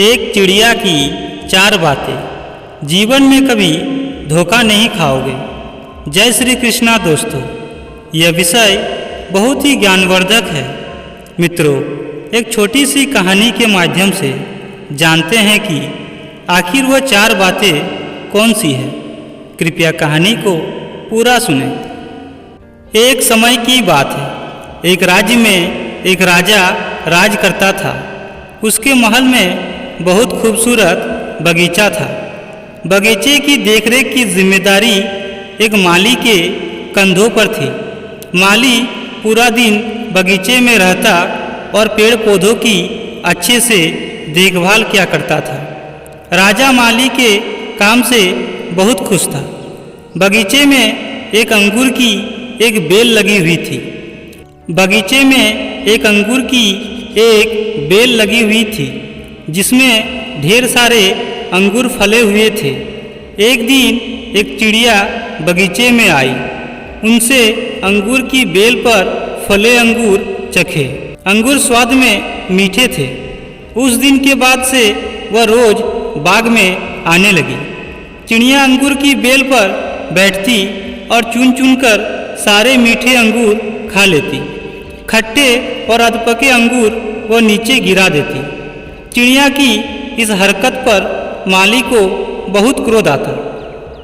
एक चिड़िया की चार बातें। जीवन में कभी धोखा नहीं खाओगे। जय श्री कृष्णा दोस्तों, यह विषय बहुत ही ज्ञानवर्धक है। मित्रों, एक छोटी सी कहानी के माध्यम से जानते हैं कि आखिर वह चार बातें कौन सी है। कृपया कहानी को पूरा सुनें। एक समय की बात है। एक राज्य में एक राजा राज करता था। उसके महल में बहुत खूबसूरत बगीचा था। बगीचे की देखरेख की जिम्मेदारी एक माली के कंधों पर थी। माली पूरा दिन बगीचे में रहता और पेड़ पौधों की अच्छे से देखभाल किया करता था। राजा माली के काम से बहुत खुश था। बगीचे में एक अंगूर की एक बेल लगी हुई थी। बगीचे में एक अंगूर की एक बेल लगी हुई थी जिसमें ढेर सारे अंगूर फले हुए थे। एक दिन एक चिड़िया बगीचे में आई। उनसे अंगूर की बेल पर फले अंगूर चखे। अंगूर स्वाद में मीठे थे। उस दिन के बाद से वह रोज बाग में आने लगी। चिड़िया अंगूर की बेल पर बैठती और चुन चुन कर सारे मीठे अंगूर खा लेती। खट्टे और अधपके अंगूर वह नीचे गिरा देती। चिड़िया की इस हरकत पर माली को बहुत क्रोध आता।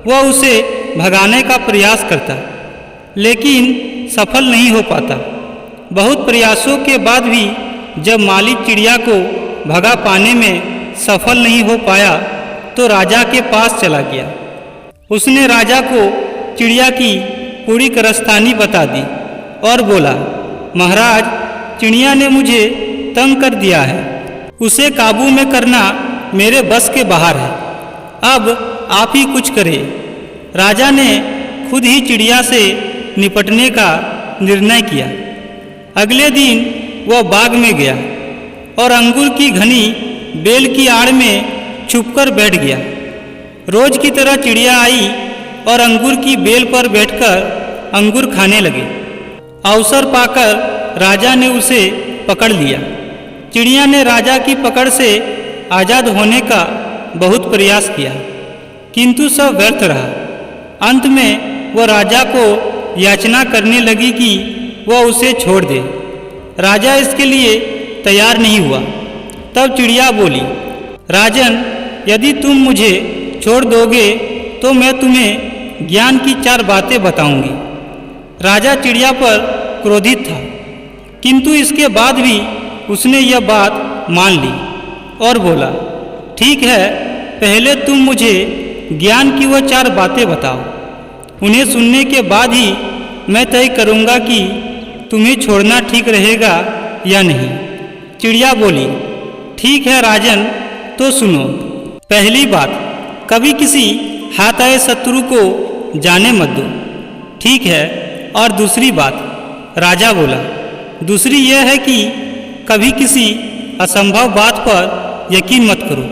वह उसे भगाने का प्रयास करता, लेकिन सफल नहीं हो पाता। बहुत प्रयासों के बाद भी जब माली चिड़िया को भगा पाने में सफल नहीं हो पाया तो राजा के पास चला गया। उसने राजा को चिड़िया की पूरी कारस्तानी बता दी और बोला, महाराज, चिड़िया ने मुझे तंग कर दिया है। उसे काबू में करना मेरे बस के बाहर है। अब आप ही कुछ करें। राजा ने खुद ही चिड़िया से निपटने का निर्णय किया। अगले दिन वह बाग में गया और अंगूर की घनी बेल की आड़ में छुपकर बैठ गया। रोज की तरह चिड़िया आई और अंगूर की बेल पर बैठकर अंगूर खाने लगे। अवसर पाकर राजा ने उसे पकड़ लिया। चिड़िया ने राजा की पकड़ से आज़ाद होने का बहुत प्रयास किया, किंतु सब व्यर्थ रहा। अंत में वह राजा को याचना करने लगी कि वह उसे छोड़ दे। राजा इसके लिए तैयार नहीं हुआ। तब चिड़िया बोली, राजन, यदि तुम मुझे छोड़ दोगे तो मैं तुम्हें ज्ञान की चार बातें बताऊंगी। राजा चिड़िया पर क्रोधित था, किंतु इसके बाद भी उसने यह बात मान ली और बोला, ठीक है, पहले तुम मुझे ज्ञान की वह चार बातें बताओ। उन्हें सुनने के बाद ही मैं तय करूँगा कि तुम्हें छोड़ना ठीक रहेगा या नहीं। चिड़िया बोली, ठीक है राजन, तो सुनो। पहली बात, कभी किसी हाथ आए शत्रु को जाने मत दो। ठीक है। और दूसरी बात, राजा बोला, दूसरी यह है कि कभी किसी असंभव बात पर यकीन मत करो।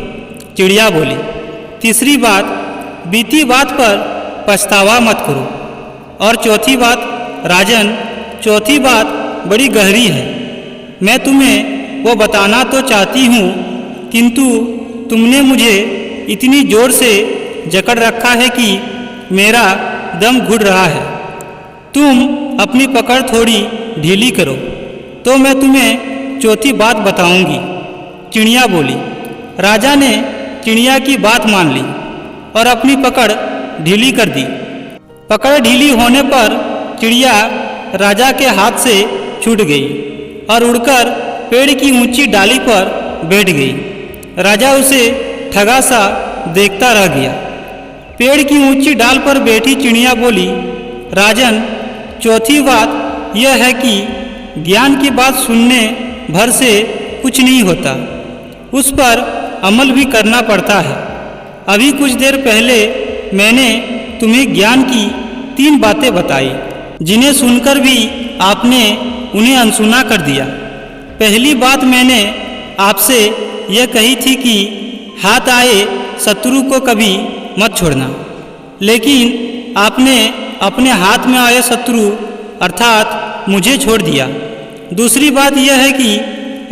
चिड़िया बोली, तीसरी बात, बीती बात पर पछतावा मत करो। और चौथी बात, राजन, चौथी बात बड़ी गहरी है। मैं तुम्हें वो बताना तो चाहती हूँ, किंतु तुमने मुझे इतनी जोर से जकड़ रखा है कि मेरा दम घुट रहा है। तुम अपनी पकड़ थोड़ी ढीली करो तो मैं तुम्हें चौथी बात बताऊंगी। चिड़िया बोली। राजा ने चिड़िया की बात मान ली और अपनी पकड़ ढीली कर दी। पकड़ ढीली होने पर चिड़िया राजा के हाथ से छूट गई और उड़कर पेड़ की ऊंची डाली पर बैठ गई। राजा उसे ठगा सा देखता रह गया। पेड़ की ऊंची डाल पर बैठी चिड़िया बोली, राजन, चौथी बात यह है कि ज्ञान की बात सुनने भर से कुछ नहीं होता, उस पर अमल भी करना पड़ता है। अभी कुछ देर पहले मैंने तुम्हें ज्ञान की 3 बातें बताई, जिन्हें सुनकर भी आपने उन्हें अनसुना कर दिया। पहली बात मैंने आपसे यह कही थी कि हाथ आए शत्रु को कभी मत छोड़ना, लेकिन आपने अपने हाथ में आए शत्रु अर्थात मुझे छोड़ दिया। दूसरी बात यह है कि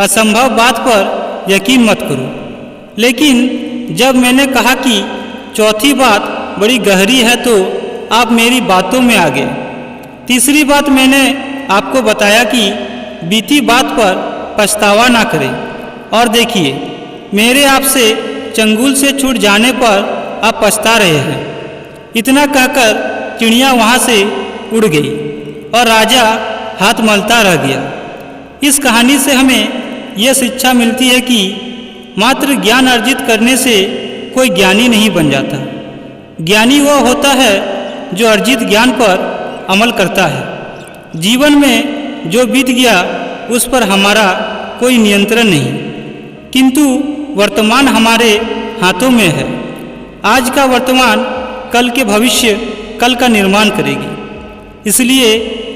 असंभव बात पर यकीन मत करो। लेकिन जब मैंने कहा कि चौथी बात बड़ी गहरी है तो आप मेरी बातों में आ गए। तीसरी बात मैंने आपको बताया कि बीती बात पर पछतावा ना करें। और देखिए, मेरे आपसे चंगुल से छूट जाने पर आप पछता रहे हैं। इतना कहकर चिड़िया वहाँ से उड़ गई और राजा हाथ मलता रह गया। इस कहानी से हमें यह शिक्षा मिलती है कि मात्र ज्ञान अर्जित करने से कोई ज्ञानी नहीं बन जाता। ज्ञानी वह होता है जो अर्जित ज्ञान पर अमल करता है। जीवन में जो बीत गया उस पर हमारा कोई नियंत्रण नहीं, किंतु वर्तमान हमारे हाथों में है। आज का वर्तमान कल के भविष्य कल का निर्माण करेगी। इसलिए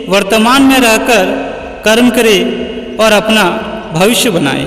वर्तमान में रहकर कर्म करें और अपना भविष्य बनाएं।